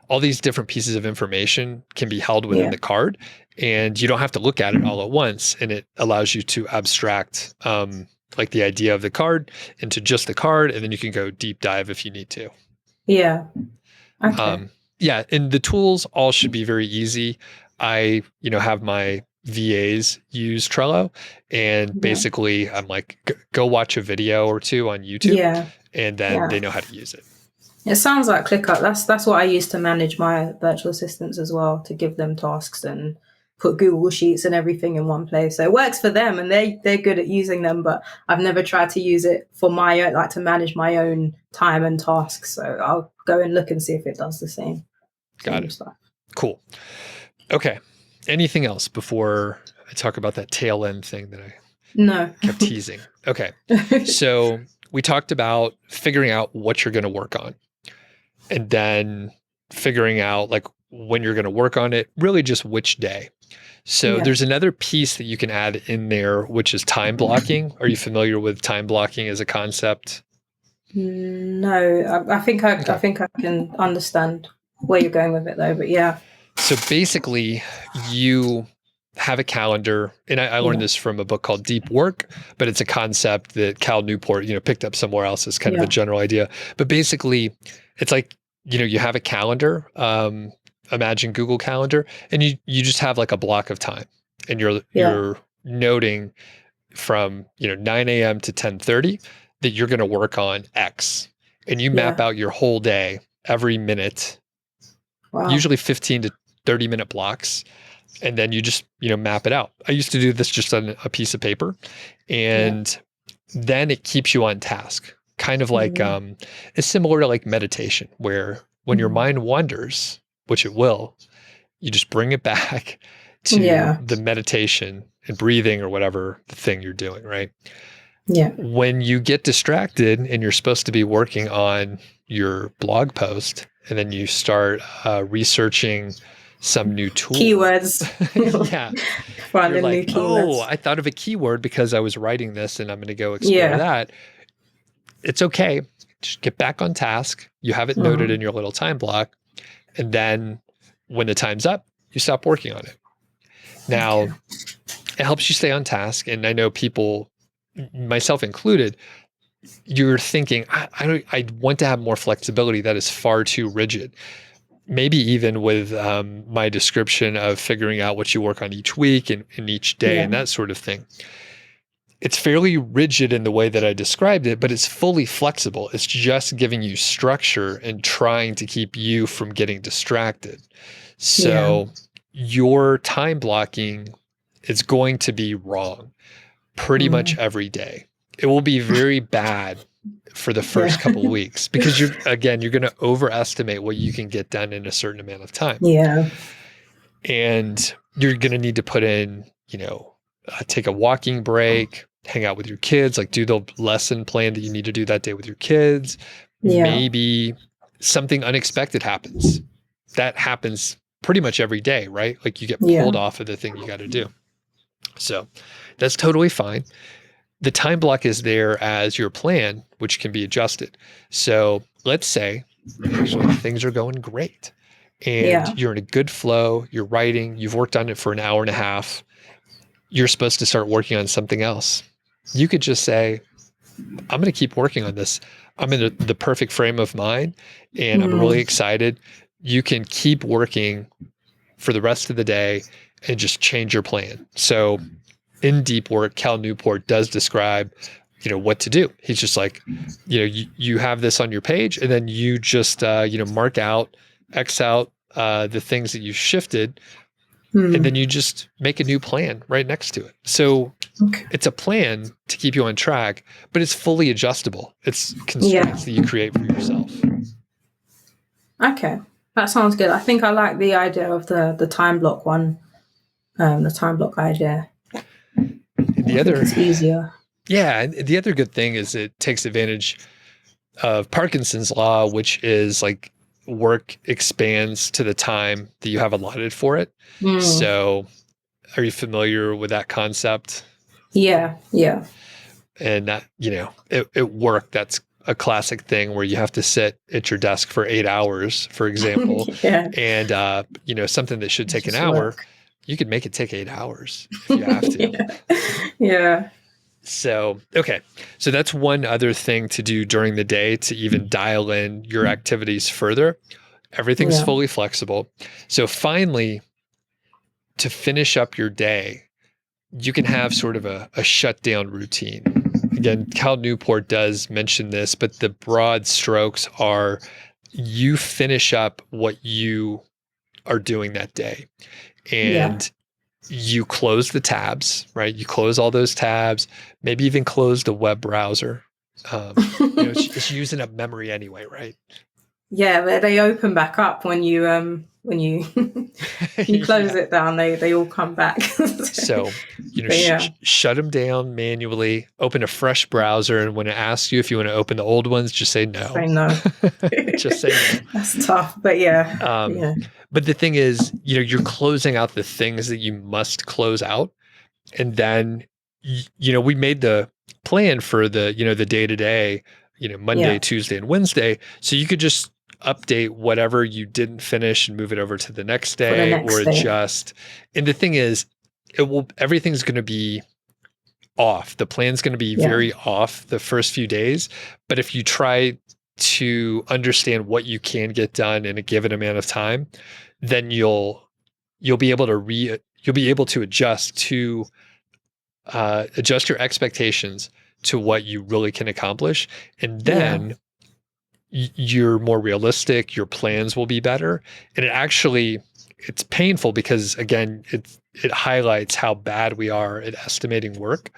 all these different pieces of information can be held within the card, and you don't have to look at it all at once. And it allows you to abstract like the idea of the card into just the card, and then you can go deep dive if you need to. Yeah. Okay. Yeah. And the tools all should be very easy. I, have my VAs use Trello, and basically I'm like, go watch a video or two on YouTube, and then they know how to use it. It sounds like ClickUp. That's what I use to manage my virtual assistants as well, to give them tasks and put Google Sheets and everything in one place. So it works for them, and they're good at using them, but I've never tried to use it for my own, like to manage my own time and tasks. So I'll go and look and see if it does the same. Got it. Stuff. Cool. Okay. Anything else before I talk about that tail end thing that I kept teasing? Okay. So we talked about figuring out what you're going to work on, and then figuring out like when you're going to work on it, really just which day. So there's another piece that you can add in there, which is time blocking. Are you familiar with time blocking as a concept? No, I think I can understand where you're going with it though, but yeah. So basically you have a calendar, and I learned this from a book called Deep Work, but it's a concept that Cal Newport, picked up somewhere else as kind of a general idea. But basically it's like, you have a calendar, imagine Google Calendar, and you just have like a block of time, and you're noting from, 9 a.m. to 10:30 that you're going to work on X, and you map out your whole day, every minute, usually 15 to 30 minute blocks. And then you just, map it out. I used to do this just on a piece of paper, and then it keeps you on task. Kind of like, it's similar to like meditation, where when your mind wanders, which it will, you just bring it back to the meditation and breathing or whatever the thing you're doing, right? Yeah. When you get distracted and you're supposed to be working on your blog post, and then you start researching some new tool. Keywords. Yeah. Finding You're like, new keywords. oh, I thought of a keyword because I was writing this and I'm going to go explore that. It's okay. Just get back on task. You have it noted in your little time block. And then when the time's up, you stop working on it. Now, it helps you stay on task. And I know people, myself included, you're thinking, I want to have more flexibility. That is far too rigid. Maybe even with my description of figuring out what you work on each week and each day and that sort of thing. It's fairly rigid in the way that I described it, but it's fully flexible. It's just giving you structure and trying to keep you from getting distracted. So your time blocking is going to be wrong pretty much every day. It will be very bad for the first couple of weeks because you're going to overestimate what you can get done in a certain amount of time. Yeah. And you're going to need to put in, take a walking break, hang out with your kids, like do the lesson plan that you need to do that day with your kids. Yeah. Maybe something unexpected happens. That happens pretty much every day, right? Like you get pulled off of the thing you got to do. So that's totally fine. The time block is there as your plan, which can be adjusted. So let's say actually things are going great and you're in a good flow, you're writing, you've worked on it for an hour and a half. You're supposed to start working on something else. You could just say, I'm going to keep working on this. I'm in the perfect frame of mind and I'm really excited. You can keep working for the rest of the day and just change your plan. So in Deep Work, Cal Newport does describe, what to do. He's just like, you have this on your page and then you just, mark out, X out the things that you shifted. And then you just make a new plan right next to it. So it's a plan to keep you on track, but it's fully adjustable. It's constraints that you create for yourself. Okay. That sounds good. I think I like the idea of the time block one, the time block idea. It's easier. Yeah. And the other good thing is it takes advantage of Parkinson's law, which is like work expands to the time that you have allotted for it. So are you familiar with that concept? Yeah. And that, at work, that's a classic thing where you have to sit at your desk for 8 hours, for example, and, something that should take an hour, you could make it take 8 hours if you have to. Yeah. So, okay. So that's one other thing to do during the day to even dial in your activities further. Everything's fully flexible. So finally, to finish up your day, you can have sort of a shutdown routine. Again, Cal Newport does mention this, but the broad strokes are you finish up what you are doing that day. And you close the tabs, right? You close all those tabs, maybe even close the web browser. It's using up memory anyway, right? Yeah, but they open back up when you you close it down. They all come back. So shut them down manually. Open a fresh browser, and when it asks you if you want to open the old ones, just say no. Say no. Just say no. That's tough, but yeah. But the thing is, you're closing out the things that you must close out, and then we made the plan for the the day to day, Monday, Tuesday, and Wednesday, so you could just update whatever you didn't finish and move it over to the next day or adjust. And the thing is, everything's going to be off. The plan's going to be very off the first few days. But if you try to understand what you can get done in a given amount of time, then you'll be able to adjust your expectations to what you really can accomplish. And then you're more realistic, your plans will be better. And it's painful because again, it highlights how bad we are at estimating work.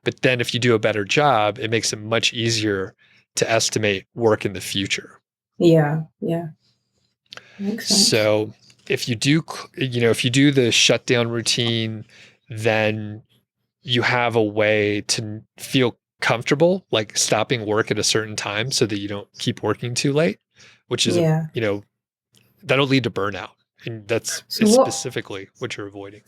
But then if you do a better job, it makes it much easier to estimate work in the future. Yeah. Makes sense. So if you do, if you do the shutdown routine, then you have a way to feel comfortable, like stopping work at a certain time so that you don't keep working too late, which is, Yeah. that'll lead to burnout. And that's So is what? specifically what you're avoiding.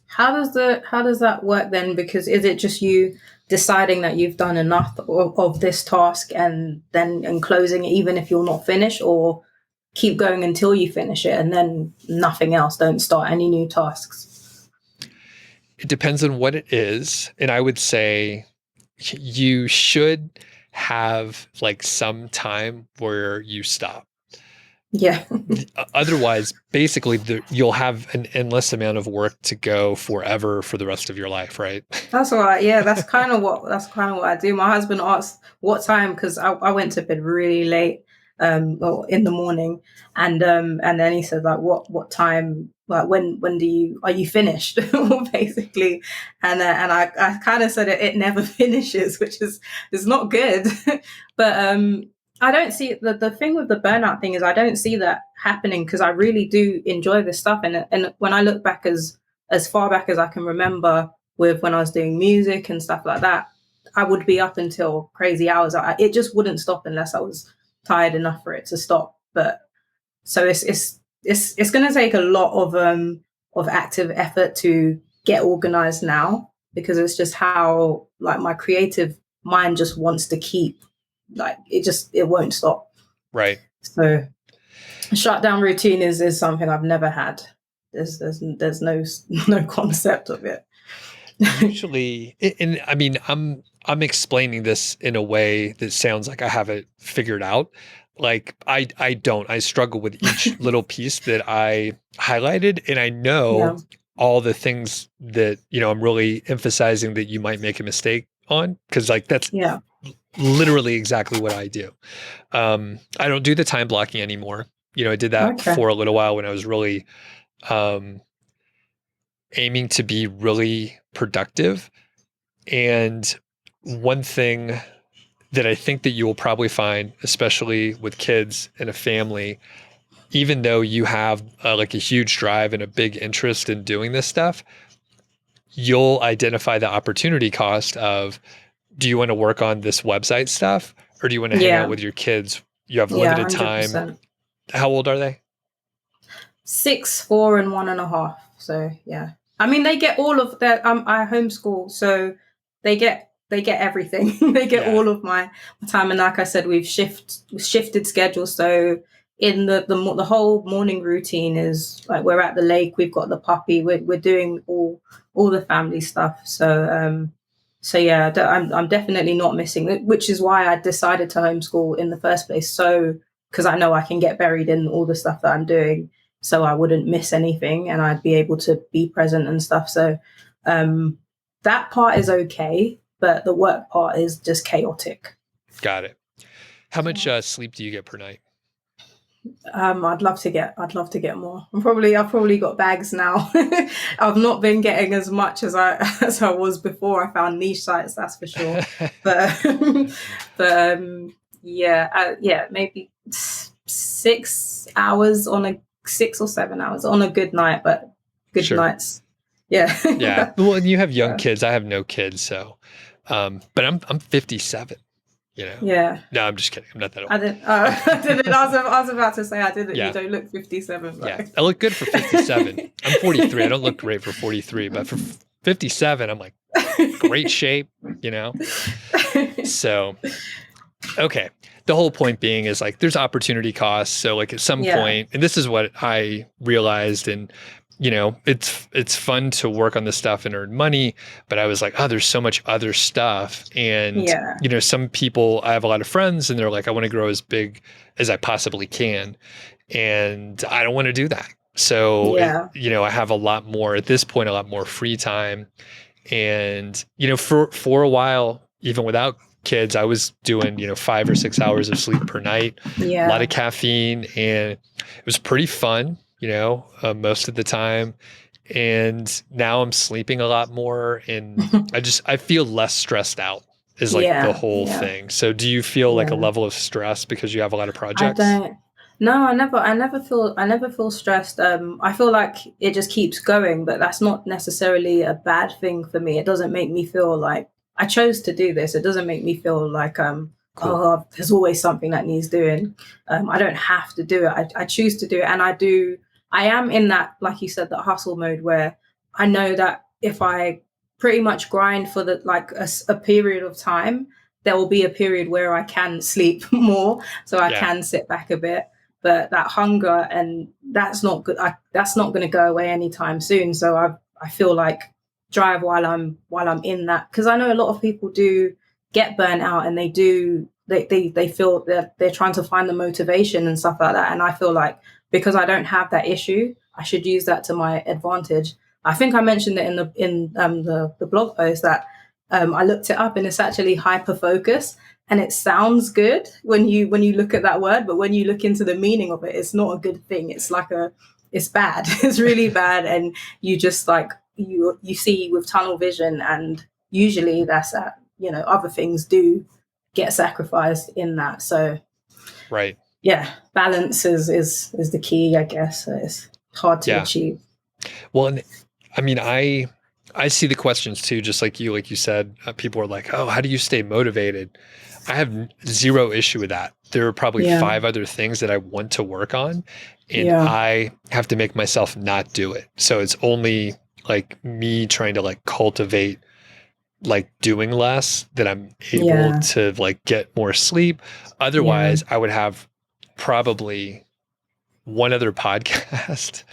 How does that work then? Because is it just you deciding that you've done enough of this task and then and closing it even if you're not finished, or keep going until you finish it and then nothing else, don't start any new tasks? It depends on what it is. And I would say you should have like some time where you stop. Yeah. Otherwise, basically, you'll have an endless amount of work to go forever for the rest of your life, right? That's all right. Yeah, that's kind of what I do. My husband asked what time, because I went to bed really late, well, in the morning, and then he said like, what time, like when are you finished, basically, and I kind of said it never finishes, which is not good, but I don't see the thing with the burnout thing is I don't see that happening because I really do enjoy this stuff, and when I look back as far back as I can remember with when I was doing music and stuff like that, I would be up until crazy hours. It just wouldn't stop unless I was tired enough for it to stop. But so it's going to take a lot of active effort to get organized now, because it's just how like my creative mind just wants to keep, like it won't stop. Right. So shutdown routine is something I've never had. There's no concept of it. Usually, and I mean, I'm explaining this in a way that sounds like I have it figured out. Like I don't. I struggle with each little piece that I highlighted, and I know Yeah. all the things that I'm really emphasizing that you might make a mistake on, because like that's Yeah. literally exactly what I do. I don't do the time blocking anymore. I did that Okay. for a little while when I was really um, aiming to be really productive. And one thing that I think that you will probably find, especially with kids and a family, even though you have like a huge drive and a big interest in doing this stuff, you'll identify the opportunity cost of, do you want to work on this website stuff, or do you want to hang out Yeah. with your kids? You have Yeah. limited time. 100%. How old are they? 6, 4, and 1.5. So yeah. I mean, they get all of their. I homeschool, so they get everything. They get Yeah. all of my time, and like I said, we've shifted schedules. So in the whole morning routine is like we're at the lake. We've got the puppy. We're doing all the family stuff. So yeah, I'm definitely not missing it, which is why I decided to homeschool in the first place. So because I know I can get buried in all the stuff that I'm doing, so I wouldn't miss anything and I'd be able to be present and stuff. So um, that part is okay, but the work part is just chaotic. Got it. How much So, sleep do you get per night? I'd love to get more. I've probably got bags now. I've not been getting as much as I was before. I found niche sites, that's for sure. But yeah, maybe 6 hours on a 6 or 7 hours on a good night, but good Sure. nights. Yeah. Yeah. Well, and you have young Yeah. kids. I have no kids, so but I'm 57, Yeah. No, I'm just kidding. I'm not that old. I didn't. I didn't. I was about to say I didn't. Yeah. You don't look 57. Yeah. I look good for 57. I'm 43. I don't look great for 43, but for 57, I'm like great shape, So, okay. The whole point being is like there's opportunity costs. So like at some Yeah. point, and this is what I realized, and it's fun to work on this stuff and earn money, but I was like, oh, there's so much other stuff. And, Yeah. some people, I have a lot of friends and they're like, I want to grow as big as I possibly can. And I don't want to do that. So, Yeah. I have a lot more free time. And, for a while, even without kids, I was doing, 5 or 6 hours of sleep per night, a lot Yeah. of caffeine, and it was pretty fun, most of the time. And now I'm sleeping a lot more, and I feel less stressed out is like the Yeah. whole Yeah. thing. So do you feel like a Yeah. level of stress because you have a lot of I projects? don't. No, I never feel stressed. I feel like it just keeps going, but that's not necessarily a bad thing for me. It doesn't make me feel like I chose to do this. It doesn't make me feel like, Cool. oh, there's always something that needs doing. I don't have to do it. I choose to do it. And I am in that, like you said, that hustle mode where I know that if I pretty much grind for a period of time, there will be a period where I can sleep more. So I Yeah. can sit back a bit, but that hunger, and that's not good. That's not going to go away anytime soon. So I feel like drive while I'm in that, because I know a lot of people do get burnt out, and they feel that they're trying to find the motivation and stuff like that. And I feel like because I don't have that issue, I should use that to my advantage. I think I mentioned it in the blog post that I looked it up, and it's actually hyper focus. And it sounds good when you look at that word, but when you look into the meaning of it, it's not a good thing. It's bad. It's really bad, and you just like you see with tunnel vision, and usually that's that. Other things do get sacrificed in that. So Right. yeah, balance is the key, I guess. So it's hard to achieve. Well, and I mean, I see the questions too, just like you said, people are like, oh, how do you stay motivated? I have zero issue with that. There are probably 5 other things that I want to work on, and I have to make myself not do it. So it's only like me trying to like cultivate like doing less that I'm able to like get more sleep. Otherwise, I would have probably one other podcast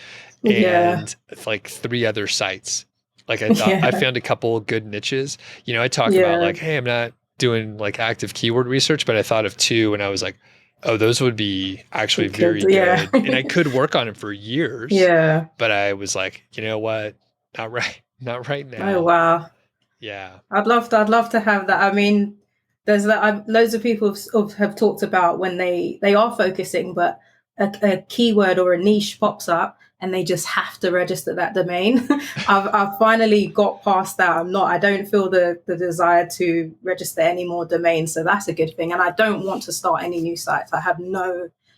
and like 3 other sites. Like I thought I found a couple good niches. I talk about like, hey, I'm not doing like active keyword research, but I thought of 2 and I was like, oh, those would be actually very good. And I could work on it for years. Yeah. But I was like, you know what? Not right now. Oh wow. Yeah. I'd love to have that. I mean, there's loads of people have talked about when they are focusing, but a keyword or a niche pops up and they just have to register that domain. I've finally got past that. I don't feel the desire to register any more domains. So that's a good thing. And I don't want to start any new sites.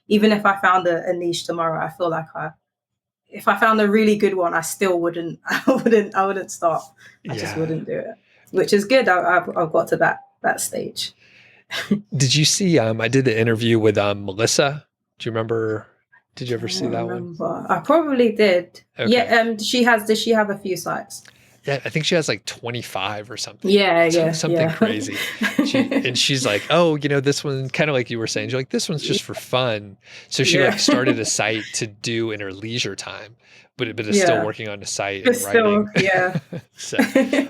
Even if I found a niche tomorrow, I feel like if I found a really good one, I still wouldn't. I wouldn't start. I just wouldn't do it, which is good. I've got to that stage. Did you see? I did the interview with Melissa. Do you remember? Did you ever see that one? I probably did. Okay. Yeah. Does she have a few sites? Yeah, I think she has like 25 or something. Yeah. Something crazy. And she's like, oh, this one, kind of like you were saying, you're like, this one's just for fun. So she like started a site to do in her leisure time, but is still working on the site and writing.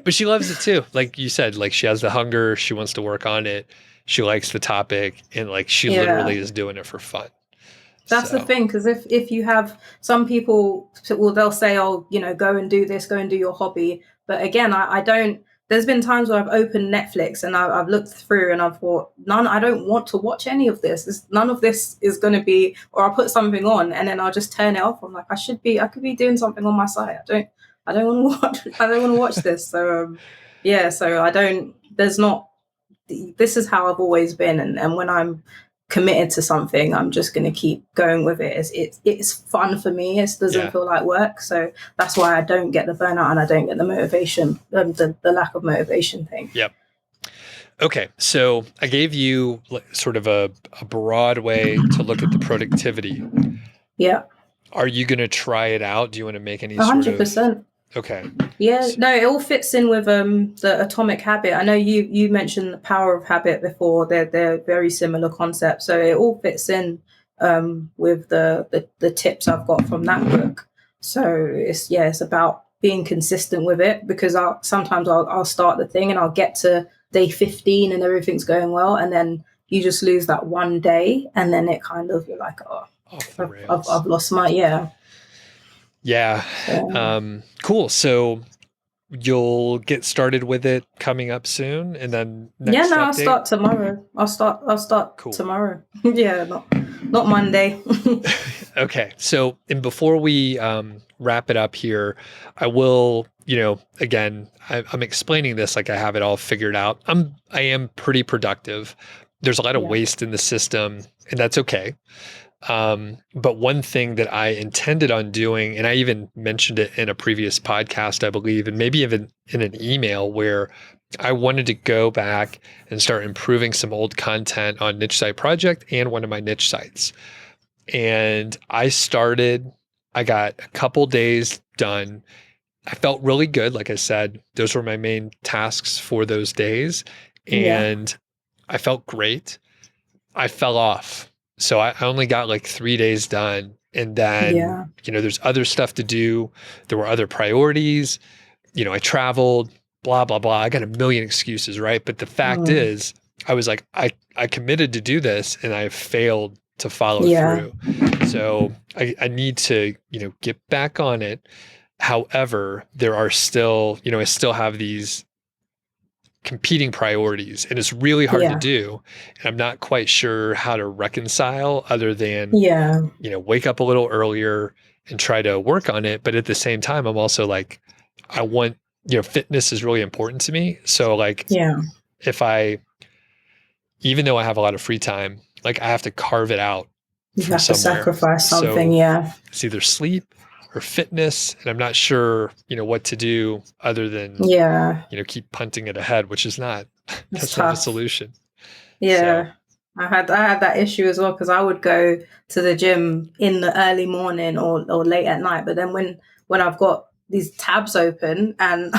But she loves it too. Like you said, like she has the hunger. She wants to work on it. She likes the topic, and like she literally is doing it for fun. That's the thing, because if you have some people, well, they'll say, oh, go and do this, go and do your hobby. But again, I don't. There's been times where I've opened Netflix and I've looked through and I've thought, I don't want to watch any of this. None of this is going to be, or I'll put something on and then I'll just turn it off. I'm like, I could be doing something on my site. I don't want to watch this. So so I don't. This is how I've always been, and when I'm committed to something, I'm just going to keep going with it. It's fun for me. It doesn't feel like work. So that's why I don't get the burnout and I don't get the motivation, the lack of motivation thing. Yep. Okay. So I gave you sort of a broad way to look at the productivity. Yeah. Are you going to try it out? Do you want to make any 100%. Okay. Yeah, no, it all fits in with the Atomic Habit. I know you mentioned the Power of Habit before. They're very similar concepts, so it all fits in with the tips I've got from that book. So it's about being consistent with it, because sometimes I'll start the thing and I'll get to day 15 and everything's going well, and then you just lose that one day, and then it kind of, you're like, oh, I've lost my Yeah. Cool. So you'll get started with it coming up soon, and then next I'll start tomorrow. I'll start tomorrow. Not Monday. Okay. So, and before we wrap it up here, I will, again, I'm explaining this like I have it all figured out. I am pretty productive. There's a lot of waste in the system, and that's okay. But one thing that I intended on doing, and I even mentioned it in a previous podcast, I believe, and maybe even in an email, where I wanted to go back and start improving some old content on Niche Site Project and one of my niche sites. And I got a couple days done. I felt really good. Like I said, those were my main tasks for those days. Yeah. And I felt great. I fell off. So I only got like 3 days done. And then, Yeah. there's other stuff to do. There were other priorities. I traveled, blah, blah, blah. I got a million excuses, right? But the fact Mm. is, I was like, I committed to do this and I failed to follow Yeah. through. So I need to, get back on it. However, there are still, I still have these competing priorities and it's really hard to Yeah. do. And I'm not quite sure how to reconcile other than, Yeah. wake up a little earlier and try to work on it. But at the same time, I'm also like, I want, fitness is really important to me. So like, Yeah. even though I have a lot of free time, like I have to carve it out You from have to somewhere. sacrifice something. So Yeah. it's either sleep or fitness. And I'm not sure, what to do other than, Yeah. keep punting it ahead, which is not, that's not a tough. solution. Yeah. So, I had that issue as well because I would go to the gym in the early morning or late at night, but then when I've got these tabs open and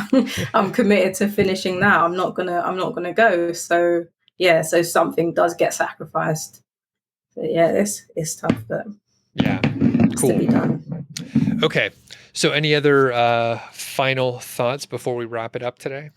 I'm committed to finishing that, I'm not gonna go. So yeah, so something does get sacrificed. So yeah, it's tough, but yeah, it's to be cool. done. Okay. So any other final thoughts before we wrap it up today?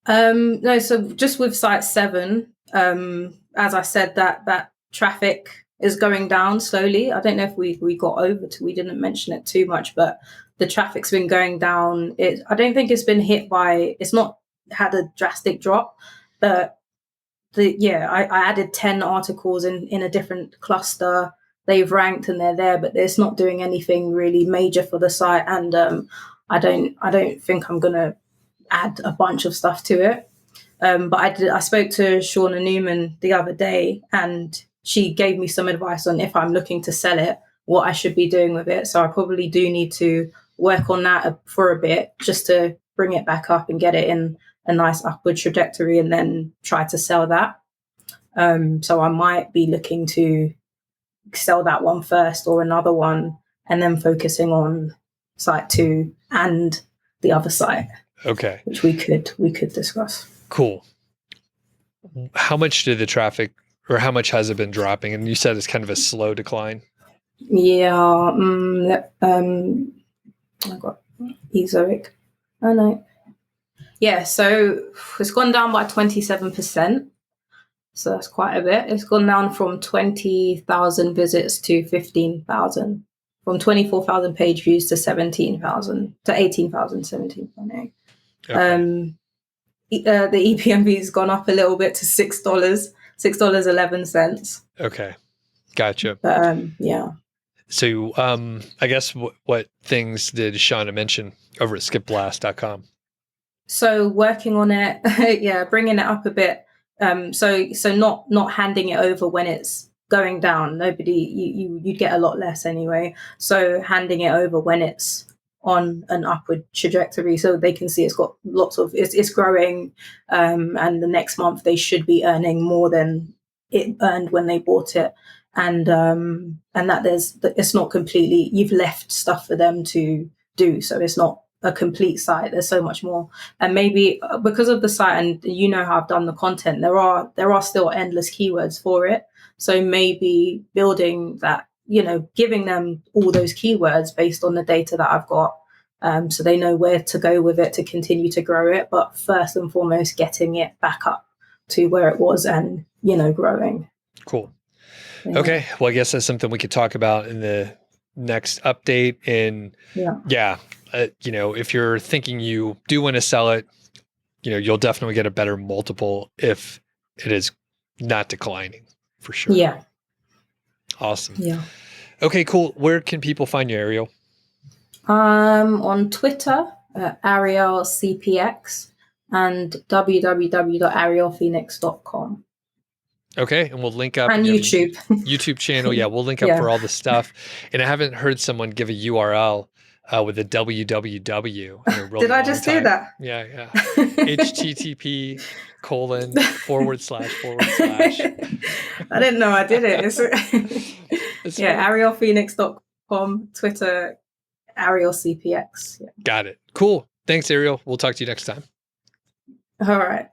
No, so just with site 7, as I said, that traffic is going down slowly. I don't know if we got over to, we didn't mention it too much, but the traffic's been going down. I don't think it's been it's not had a drastic drop, but I added 10 articles in a different cluster. They've ranked and they're there, but it's not doing anything really major for the site. And I don't think I'm gonna add a bunch of stuff to it. But I spoke to Shauna Newman the other day, and she gave me some advice on if I'm looking to sell it, what I should be doing with it. So I probably do need to work on that for a bit just to bring it back up and get it in a nice upward trajectory, and then try to sell that. So I might be looking to sell that one first or another one, and then focusing on site 2 and the other site. Okay. Which we could discuss. Cool. How much did the traffic, or how much has it been dropping? And you said it's kind of a slow decline. Yeah. I got Ezoic. Oh no. Yeah. So it's gone down by 27%. So that's quite a bit. It's gone down from 20,000 visits to 15,000. From 24,000 page views to 17,000 to 18,000, 17.8. Okay. The EPMV has gone up a little bit to $6.11. Okay, gotcha. But yeah. So I guess what things did Shauna mention over at skipblast.com? So working on it, yeah, bringing it up a bit. So not handing it over when it's going down. You'd get a lot less anyway. So handing it over when it's on an upward trajectory, so they can see it's got it's growing, and the next month they should be earning more than it earned when they bought it, and that it's not completely, you've left stuff for them to do, so it's not a complete site. There's so much more, and maybe because of the site, and how I've done the content, there are still endless keywords for it. So maybe building that, giving them all those keywords based on the data that I've got, so they know where to go with it to continue to grow it. But first and foremost, getting it back up to where it was and, growing. Cool. Yeah. Okay. Well, I guess that's something we could talk about in the next update. And if you're thinking you do want to sell it, you'll definitely get a better multiple if it is not declining, for sure. Yeah. Awesome. Yeah. Okay, cool. Where can people find you, Arielle? On Twitter, Arielle CPX, and www.ariellephoenix.com. Okay, and we'll link up. And you have a YouTube. YouTube channel. Yeah, we'll link up Yeah. for all the stuff. And I haven't heard someone give a URL with a www in a really Did I long just time. do that? Yeah. HTTP:// I didn't know I did it. It's Yeah, funny. ariellephoenix.com, Twitter, ariellepx. Yeah. Got it. Cool. Thanks, Arielle. We'll talk to you next time. All right.